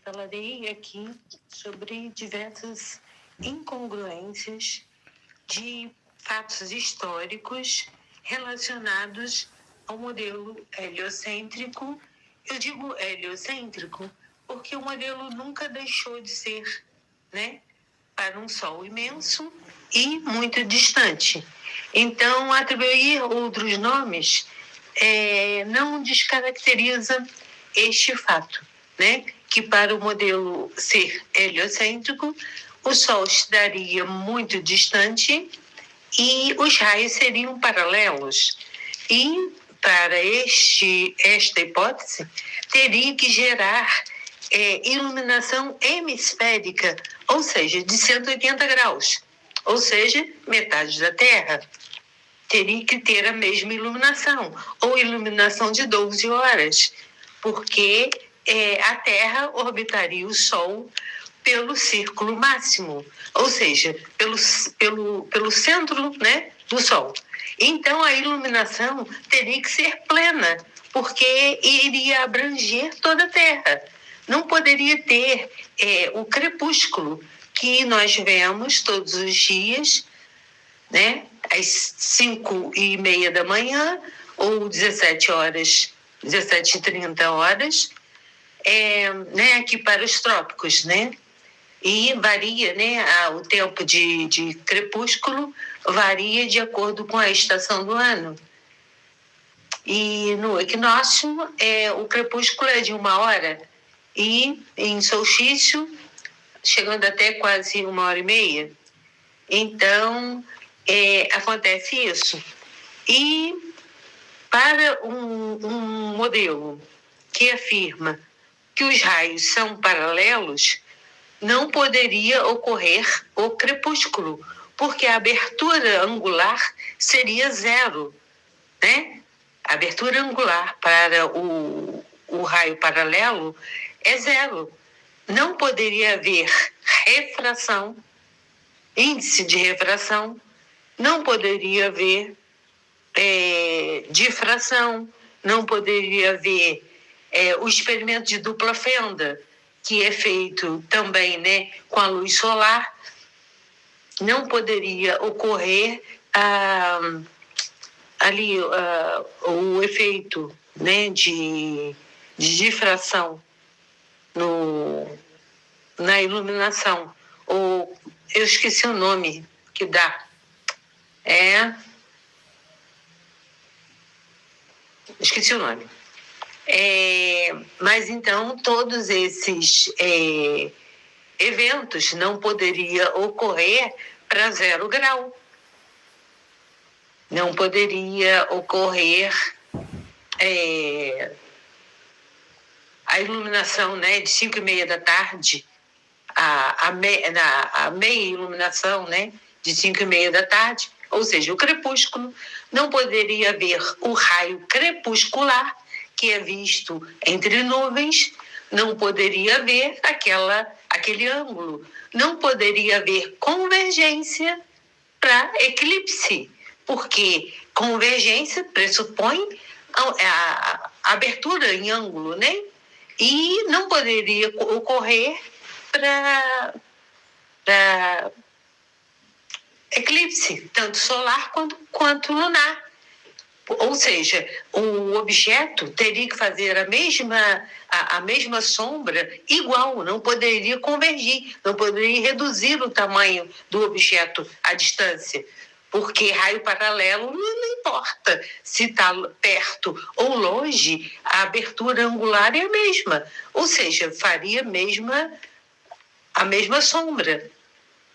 Falarei aqui sobre diversas incongruências de fatos históricos relacionados ao modelo heliocêntrico. Eu digo heliocêntrico porque o modelo nunca deixou de ser, né, para um Sol imenso e muito distante. Então, atribuir outros nomes não descaracteriza este fato, né? Que para o modelo ser heliocêntrico, o Sol estaria muito distante e os raios seriam paralelos. E para esta hipótese, teria que gerar iluminação hemisférica, ou seja, de 180 graus, ou seja, metade da Terra. Teria que ter a mesma iluminação, ou iluminação de 12 horas, porque a Terra orbitaria o Sol pelo círculo máximo, ou seja, pelo centro, né, do Sol. Então, a iluminação teria que ser plena, porque iria abranger toda a Terra. Não poderia ter o crepúsculo que nós vemos todos os dias, né, às 5:30 da manhã, ou 17 horas, 17h30, né, aqui para os trópicos, né? E varia, né, o tempo de crepúsculo varia de acordo com a estação do ano. E no equinócio, o crepúsculo é de 1 hora, e em solstício, chegando até quase 1h30. Então, acontece isso. E para um modelo que afirma que os raios são paralelos, não poderia ocorrer o crepúsculo, porque a abertura angular seria zero, né? A abertura angular para o raio paralelo é zero. Não poderia haver refração, índice de refração, não poderia haver difração, não poderia haver o experimento de dupla fenda, que é feito também, né, com a luz solar. Não poderia ocorrer o efeito, né, de difração na iluminação. Eu esqueci o nome que dá. Esqueci o nome. Mas então todos esses eventos não poderiam ocorrer para 0 grau. Não poderia ocorrer a iluminação, né, de 5:30 da tarde, a meia iluminação, né, de 5:30 da tarde, ou seja, o crepúsculo. Não poderia haver o raio crepuscular, que é visto entre nuvens. Não poderia haver aquele ângulo. Não poderia haver convergência para eclipse, porque convergência pressupõe a abertura em ângulo, né? E não poderia ocorrer para eclipse, tanto solar quanto lunar. Ou seja, o objeto teria que fazer a mesma sombra igual, não poderia convergir, não poderia reduzir o tamanho do objeto à distância, porque raio paralelo não importa se está perto ou longe, a abertura angular é a mesma, ou seja, faria a mesma sombra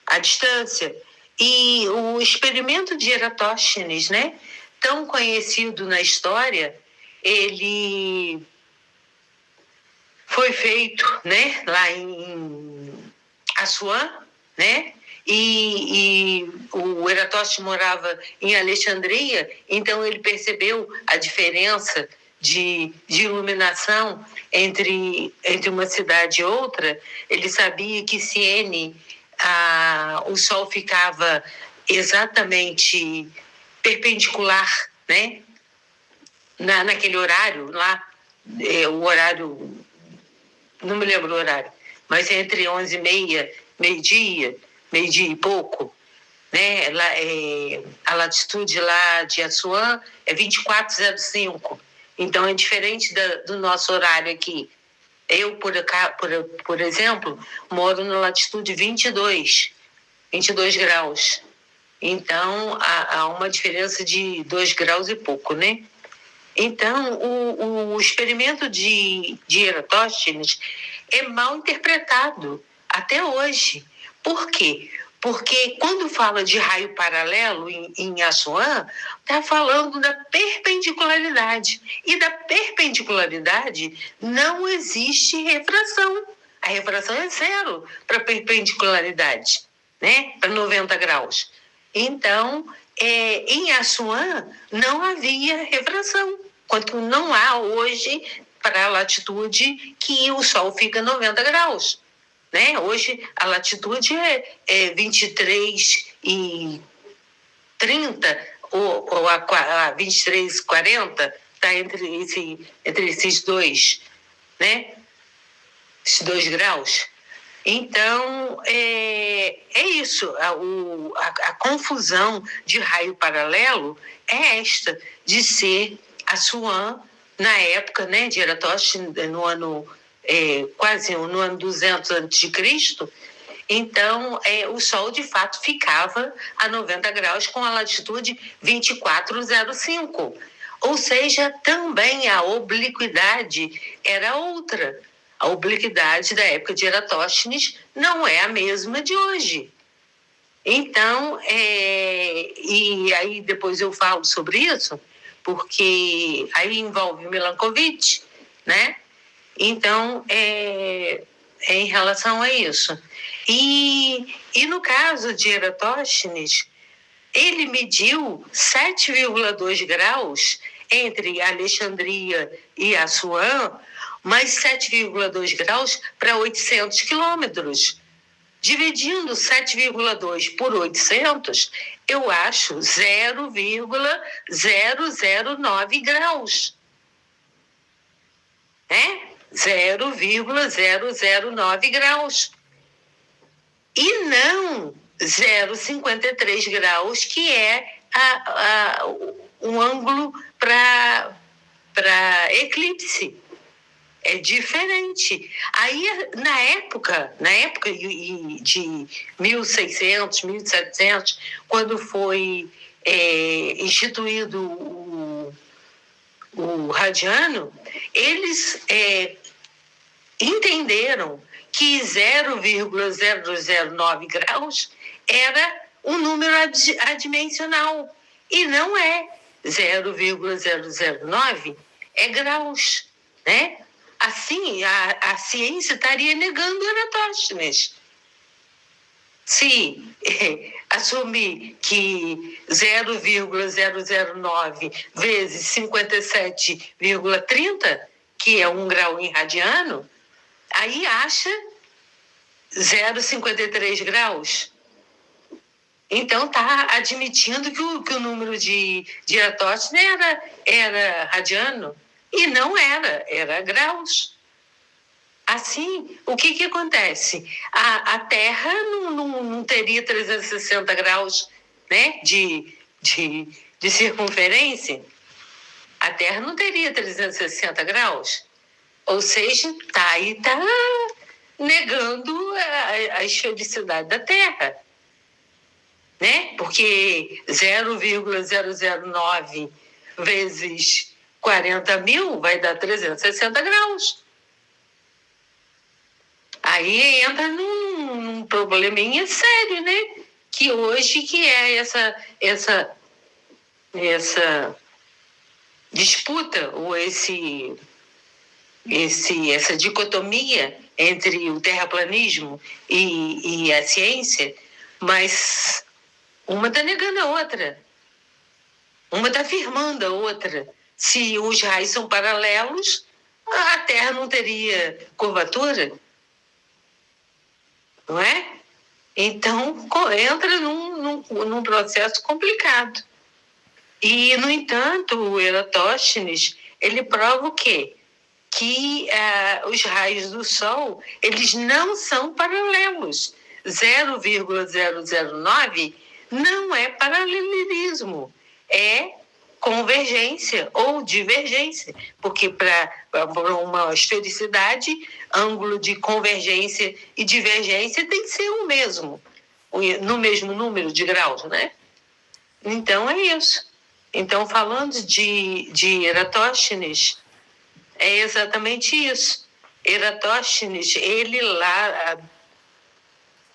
à distância. E o experimento de Eratóstenes, né, tão conhecido na história, ele foi feito, né, lá em Assuã, né? E o Eratóstenes morava em Alexandria, então ele percebeu a diferença de iluminação entre uma cidade e outra. Ele sabia que Siene, o Sol ficava exatamente perpendicular, né, naquele horário lá, o horário não me lembro o horário, mas é entre 11h30, meio-dia e pouco, né? Lá, a latitude lá de Assuã é 24,05. Então, é diferente do nosso horário aqui. Eu, por exemplo, moro na latitude 22 graus. Então, há uma diferença de 2 graus e pouco, né? Então, o experimento de Eratosthenes é mal interpretado até hoje. Por quê? Porque quando fala de raio paralelo em Assuã, está falando da perpendicularidade. E da perpendicularidade não existe refração. A refração é zero para perpendicularidade, né? Para 90 graus. Então, em Assuã não havia refração, quanto não há hoje para a latitude que o Sol fica 90 graus. Né? Hoje a latitude é 23,30 ou a 23,40, está entre esses dois, né? Esses 2 graus. Então, é isso. A confusão de raio paralelo é esta, de ser Assuã, na época, né, de Eratosthenes, no ano, quase no ano 200 a.C., então, o Sol, de fato, ficava a 90 graus com a latitude 24,05. Ou seja, também a obliquidade era outra. A obliquidade da época de Eratosthenes não é a mesma de hoje. Então, e aí depois eu falo sobre isso, porque aí envolve Milankovitch, né? Então, em relação a isso. E no caso de Eratosthenes, ele mediu 7,2 graus entre Alexandria e Assuã, mais 7,2 graus para 800 quilômetros. Dividindo 7,2 por 800, eu acho 0,009 graus. Né? 0,009 graus. E não 0,53 graus, que é um ângulo para eclipse. É diferente. Aí, na época de 1600, 1700, quando foi instituído o radiano, eles entenderam que 0,009 graus era um número adimensional. E não é 0,009, é graus, né? Assim, a ciência estaria negando Eratosthenes. Se assumir que 0,009 vezes 57,30, que é 1 grau em radiano, aí acha 0,53 graus. Então está admitindo que o número de Eratosthenes era radiano. E não era graus. Assim, o que acontece? A Terra não teria 360 graus, né, de circunferência. A Terra não teria 360 graus. Ou seja, está negando a esfericidade da Terra. Né? Porque 0,009 vezes 40.000 vai dar 360 graus. Aí entra num probleminha sério, né? Que hoje que é essa disputa, ou essa dicotomia entre o terraplanismo e a ciência, mas uma está negando a outra. Uma está afirmando a outra. Se os raios são paralelos, a Terra não teria curvatura, não é? Então, entra num processo complicado. E, no entanto, o Eratosthenes, ele prova o quê? que os raios do Sol, eles não são paralelos. 0,009 não é paralelismo, é convergência ou divergência, porque para uma esfericidade, ângulo de convergência e divergência tem que ser o mesmo, no mesmo número de graus, né? Então é isso. Então, falando de Eratóstenes, é exatamente isso. Eratóstenes, ele lá há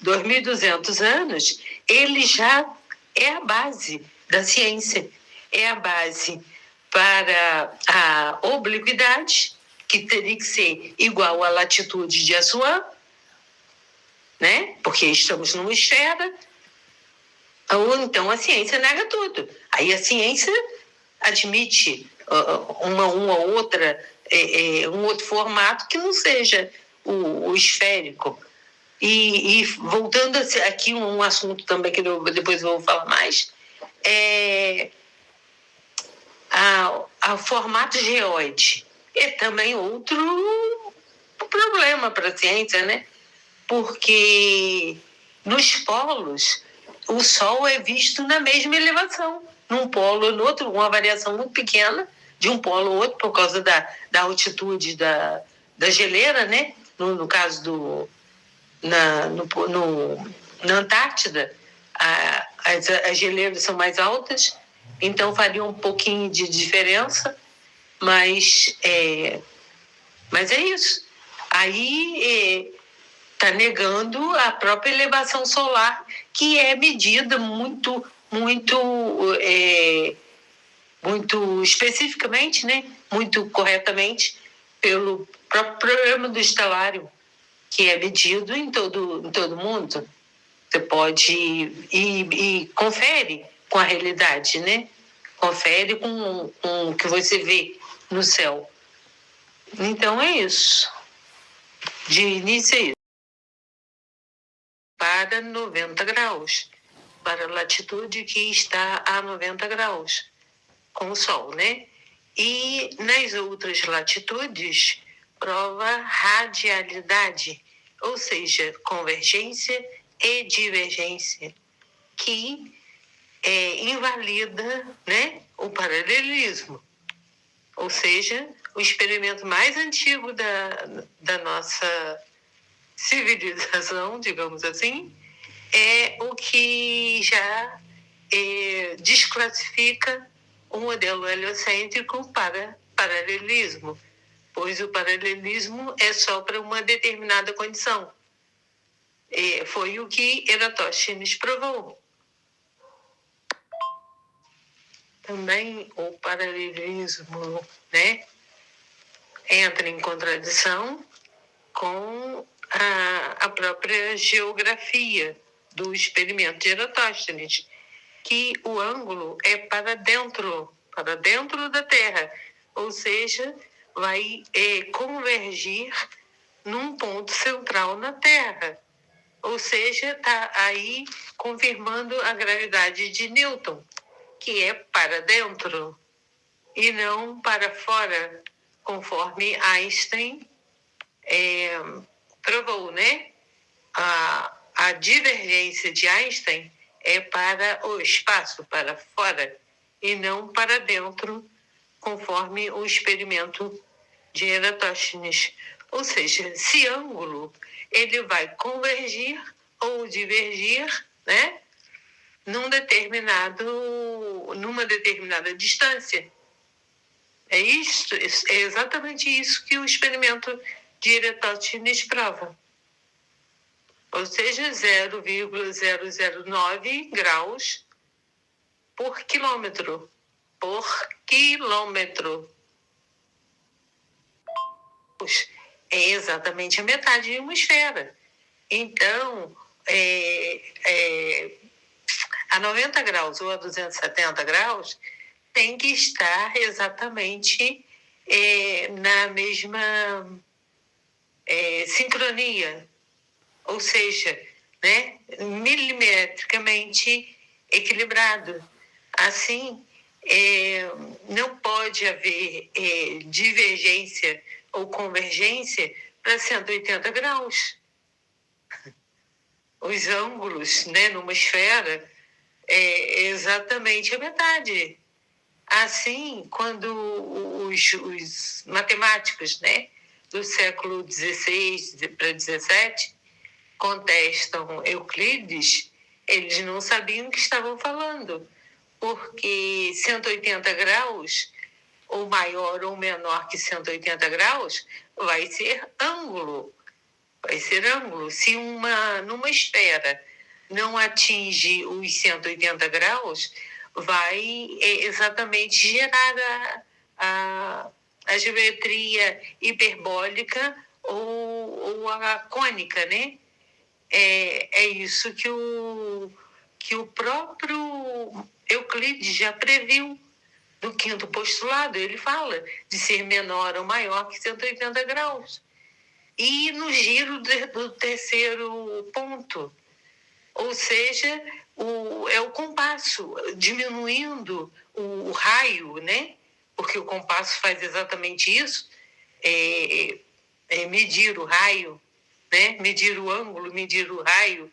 2.200 anos, ele já é a base da ciência, é a base para a obliquidade, que teria que ser igual à latitude de Assuã, né? Porque estamos numa esfera, ou então a ciência nega tudo. Aí a ciência admite uma outra, um outro formato que não seja o esférico. E voltando aqui um assunto também que eu depois vou falar mais, a formato geóide é também outro problema para a ciência, né? Porque nos polos o Sol é visto na mesma elevação, num polo ou no outro, uma variação muito pequena de um polo ou outro por causa da altitude da geleira, né? No caso na Antártida, as geleiras são mais altas, então faria um pouquinho de diferença, mas é isso. Aí está negando a própria elevação solar, que é medida muito especificamente, né? Muito corretamente, pelo próprio programa do estalário, que é medido em todo mundo. Você pode e confere com a realidade, né? Confere com o que você vê no céu. Então é isso. De início é isso. Para 90 graus, para a latitude que está a 90 graus, com o Sol, né? E nas outras latitudes, prova radialidade, ou seja, convergência e divergência, que invalida, né, o paralelismo. Ou seja, o experimento mais antigo da nossa civilização, digamos assim, é o que já desclassifica o modelo heliocêntrico para paralelismo, pois o paralelismo é só para uma determinada condição. Foi o que Eratóstenes provou. Também o paralelismo, né, entra em contradição com a própria geografia do experimento de Eratóstenes, que o ângulo é para dentro da Terra, ou seja, vai convergir num ponto central na Terra. Ou seja, está aí confirmando a gravidade de Newton, que é para dentro e não para fora, conforme Einstein provou, né? A divergência de Einstein é para o espaço, para fora, e não para dentro, conforme o experimento de Eratóstenes. Ou seja, esse ângulo ele vai convergir ou divergir, né, numa determinada distância. É exatamente isso que o experimento de Eratóstenes prova. Ou seja, 0,009 graus por quilômetro. É exatamente a metade de uma esfera. Então, a 90 graus ou a 270 graus tem que estar exatamente na mesma sincronia, ou seja, né, milimetricamente equilibrado. Assim, não pode haver divergência ou convergência para 180 graus. Os ângulos, né, numa esfera é exatamente a metade. Assim, quando os matemáticos, né, do século XVI para XVII contestam Euclides, eles não sabiam o que estavam falando, porque 180 graus, ou maior ou menor que 180 graus, vai ser ângulo. Vai ser ângulo. Se numa esfera não atinge os 180 graus, vai exatamente gerar a geometria hiperbólica ou a cônica, né? É isso que o próprio Euclides já previu no quinto postulado. Ele fala de ser menor ou maior que 180 graus. E no giro do terceiro ponto, ou seja, é o compasso, diminuindo o raio, né? Porque o compasso faz exatamente isso, medir o raio, né? Medir o ângulo, medir o raio,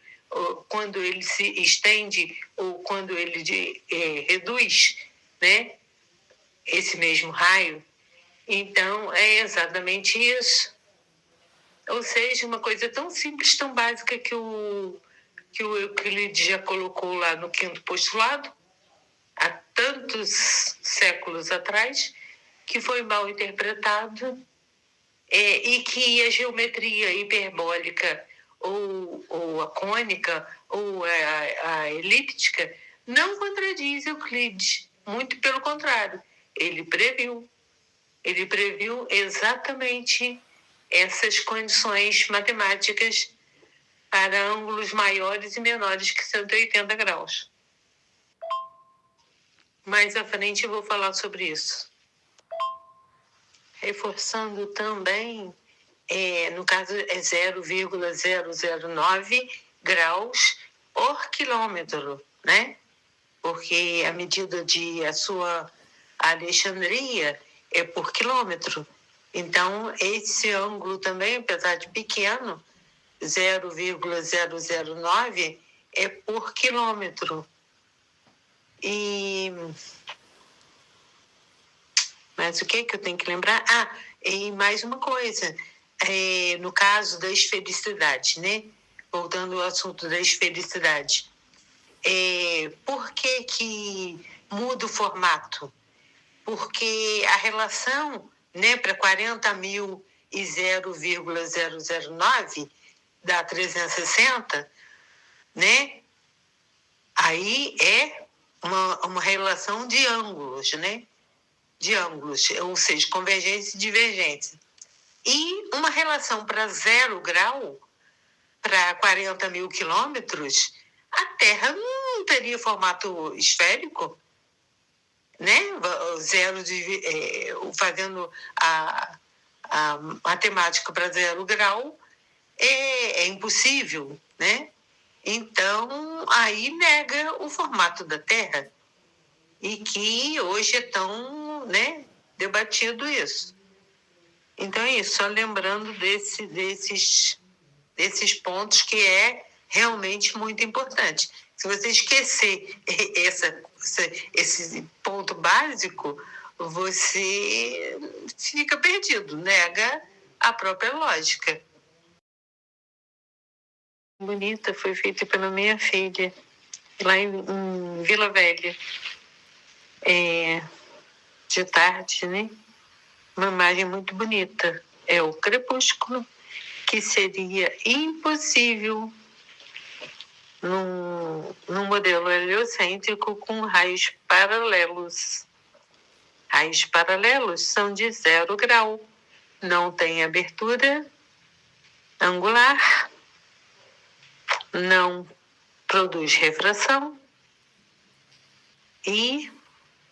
quando ele se estende ou quando ele reduz, né? Esse mesmo raio. Então, é exatamente isso. Ou seja, uma coisa tão simples, tão básica que o Euclides já colocou lá no quinto postulado, há tantos séculos atrás, que foi mal interpretado, e que a geometria hiperbólica ou a cônica ou a elíptica não contradiz Euclides, muito pelo contrário, ele previu exatamente essas condições matemáticas para ângulos maiores e menores que 180 graus. Mais à frente eu vou falar sobre isso. Reforçando também, no caso é 0,009 graus por quilômetro, né? Porque a medida a sua Alexandria é por quilômetro. Então, esse ângulo também, apesar de pequeno, 0,009 é por quilômetro. Mas o que eu tenho que lembrar? E mais uma coisa, no caso da esfericidade, né? Voltando ao assunto da esfericidade. Por que muda o formato? Porque a relação, né, para 40.000 e 0,009 dá 360, né? Aí é uma relação de ângulos, né? De ângulos, ou seja, convergência e divergência. E uma relação para 0 grau, para 40.000 quilômetros, a Terra não teria formato esférico, né? Fazendo a matemática para 0 grau é impossível, né? Então, aí nega o formato da Terra, e que hoje é tão, né, debatido isso. Então é isso, só lembrando desses pontos que é realmente muito importante. Se você esquecer esse ponto básico, você fica perdido, nega a própria lógica. Bonita, foi feita pela minha filha, lá em Vila Velha. De tarde, né? Uma imagem muito bonita. É o crepúsculo, que seria impossível num modelo heliocêntrico com raios paralelos. Raios paralelos são de 0 grau, não tem abertura angular, não produz refração e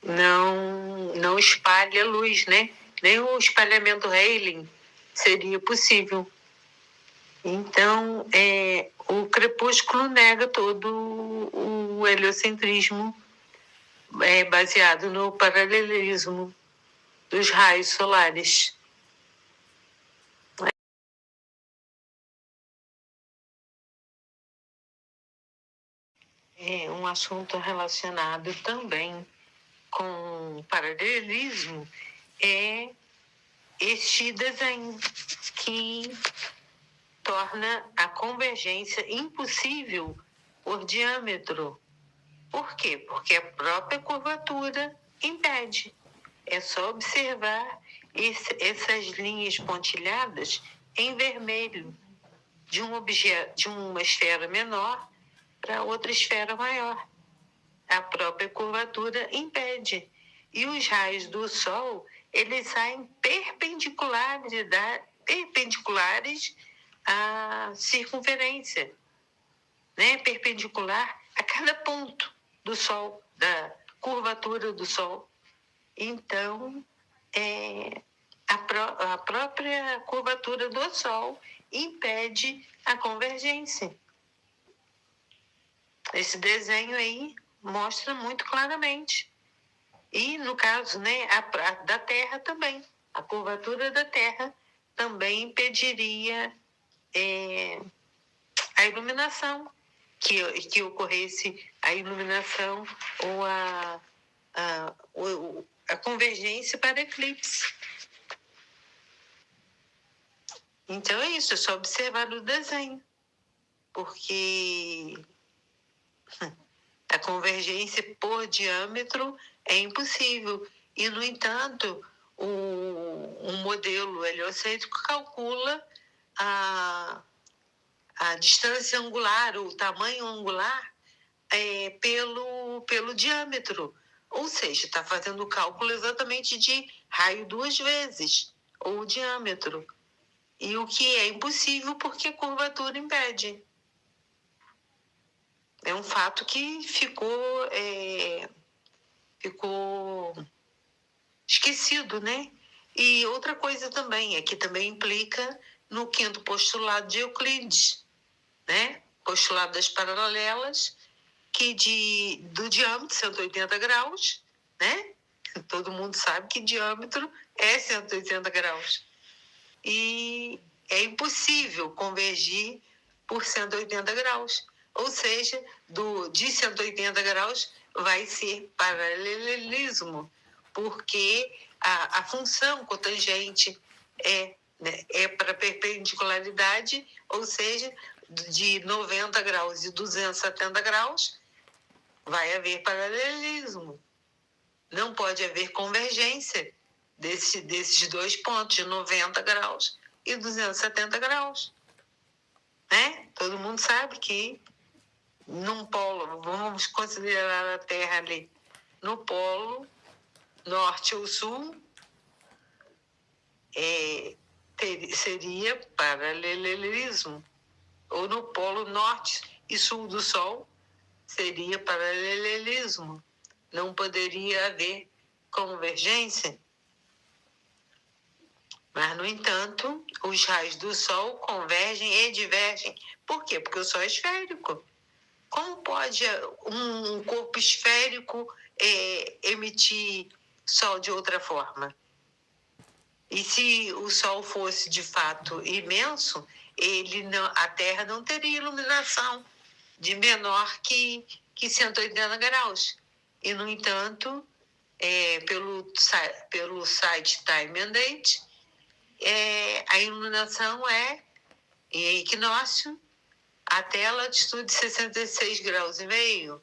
não espalha luz, né? Nem o espalhamento Rayleigh seria possível. Então, o crepúsculo nega todo o heliocentrismo baseado no paralelismo dos raios solares. um assunto relacionado também com paralelismo é este desenho que torna a convergência impossível por diâmetro. Por quê? Porque a própria curvatura impede. É só observar essas linhas pontilhadas em vermelho de uma esfera menor para outra esfera maior. A própria curvatura impede. E os raios do Sol, eles saem perpendiculares à circunferência, né? Perpendicular a cada ponto do Sol, da curvatura do Sol. Então, a própria curvatura do Sol impede a convergência. Esse desenho aí mostra muito claramente. E, no caso, né, da Terra também. A curvatura da Terra também impediria a iluminação, que ocorresse a iluminação ou a convergência para eclipse. Então é isso, é só observar o desenho, porque a convergência por diâmetro é impossível. E, no entanto, um modelo heliocêntrico calcula a distância angular, o tamanho angular, pelo diâmetro. Ou seja, está fazendo o cálculo exatamente de raio 2 vezes, ou o diâmetro. E o que é impossível porque a curvatura impede. É um fato que ficou esquecido, né? E outra coisa também, que também implica no quinto postulado de Euclides, né? Postulado das paralelas, que do diâmetro, 180 graus, né? Todo mundo sabe que diâmetro é 180 graus. E é impossível convergir por 180 graus. Ou seja, de 180 graus vai ser paralelismo, porque a função cotangente é para perpendicularidade, ou seja, de 90 graus e 270 graus, vai haver paralelismo. Não pode haver convergência desses dois pontos, de 90 graus e 270 graus. Né? Todo mundo sabe que num polo, vamos considerar a Terra ali, no polo norte ou sul, seria paralelismo. Ou no polo norte e sul do Sol, seria paralelismo. Não poderia haver convergência. Mas, no entanto, os raios do Sol convergem e divergem. Por quê? Porque o Sol é esférico. Como pode um corpo esférico emitir Sol de outra forma? E se o Sol fosse, de fato, imenso, a Terra não teria iluminação de menor que 180 graus. E, no entanto, pelo site Time and Date, a iluminação é em equinócio até a latitude 66 graus e meio.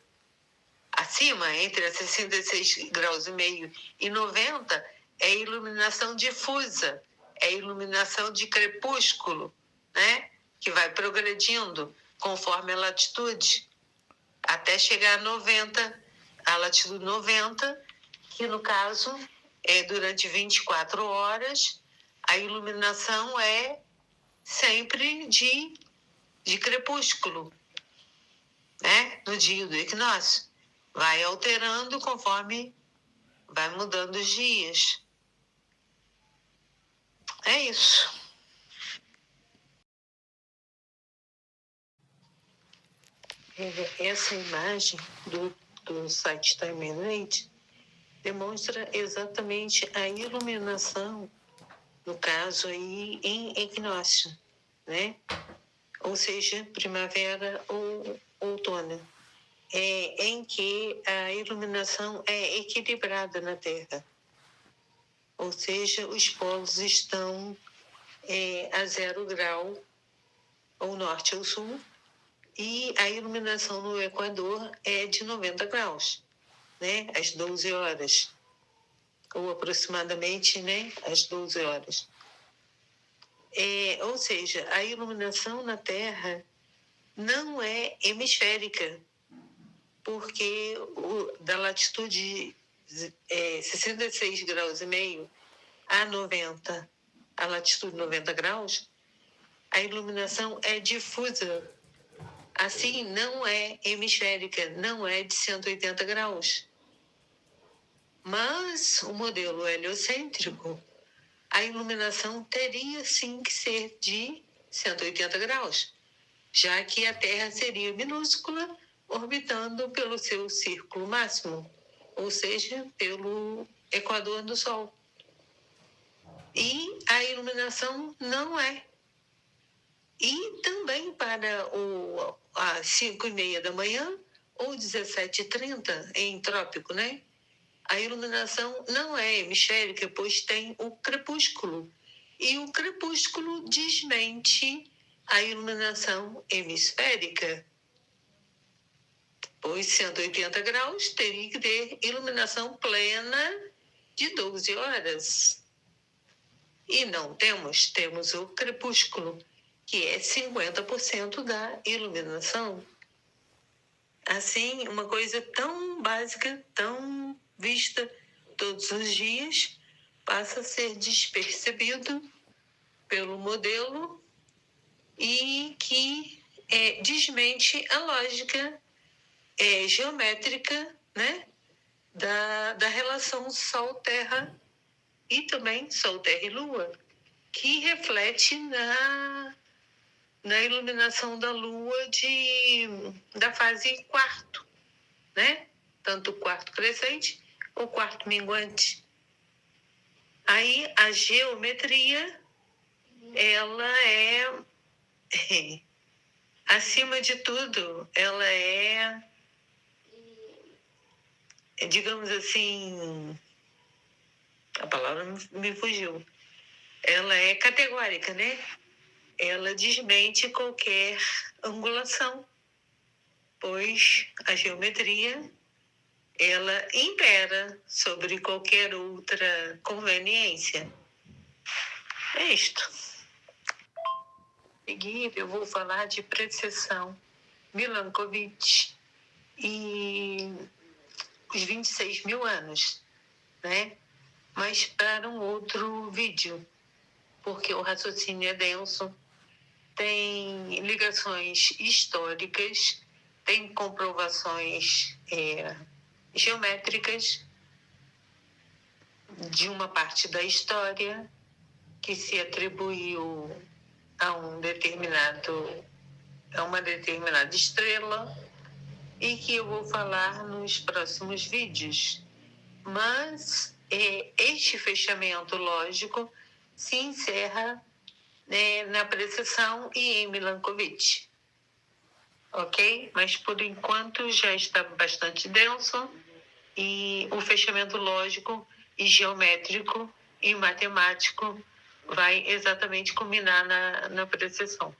Acima, entre 66 graus e meio e 90, é iluminação difusa, é iluminação de crepúsculo, né? Que vai progredindo conforme a latitude, até chegar a latitude 90, que no caso é durante 24 horas, a iluminação é sempre de crepúsculo, né? No dia do equinócio. Vai alterando conforme vai mudando os dias. É isso. Essa imagem do site Time and Date demonstra exatamente a iluminação, no caso aí, em equinócio, né? Ou seja, primavera ou outono. em que a iluminação é equilibrada na Terra. Ou seja, os polos estão a 0 grau, ou norte ou sul, e a iluminação no Equador é de 90 graus, né? Às 12 horas, ou aproximadamente, né? Às 12 horas. Ou seja, a iluminação na Terra não é hemisférica, porque da latitude 66 graus e meio a 90, a latitude 90 graus, a iluminação é difusa. Assim, não é hemisférica, não é de 180 graus. Mas o modelo heliocêntrico, a iluminação teria sim que ser de 180 graus, já que a Terra seria minúscula, orbitando pelo seu círculo máximo, ou seja, pelo equador do Sol. E a iluminação não é. E também para às 5h30 da manhã ou 17h30 em trópico, né? A iluminação não é hemisférica, pois tem o crepúsculo. E o crepúsculo desmente a iluminação hemisférica, pois 180 graus teria que ter iluminação plena de 12 horas. E não temos o crepúsculo, que é 50% da iluminação. Assim, uma coisa tão básica, tão vista todos os dias, passa a ser despercebido pelo modelo e que desmente a lógica geométrica, né, da relação Sol-Terra e também Sol, Terra e Lua, que reflete na iluminação da Lua da fase quarto, né? Tanto o quarto crescente ou quarto minguante. Aí a geometria, ela acima de tudo, ela digamos assim, a palavra me fugiu. Ela é categórica, né? Ela desmente qualquer angulação, pois a geometria, ela impera sobre qualquer outra conveniência. É isto. A seguir, eu vou falar de precessão Milankovitch e os 26 mil anos, né? Mas para um outro vídeo, porque o raciocínio é denso, tem ligações históricas, tem comprovações geométricas de uma parte da história que se atribuiu a uma determinada estrela e que eu vou falar nos próximos vídeos. Mas este fechamento lógico se encerra na precessão e em Milankovitch. Ok? Mas por enquanto já está bastante denso e o fechamento lógico e geométrico e matemático vai exatamente culminar na precessão.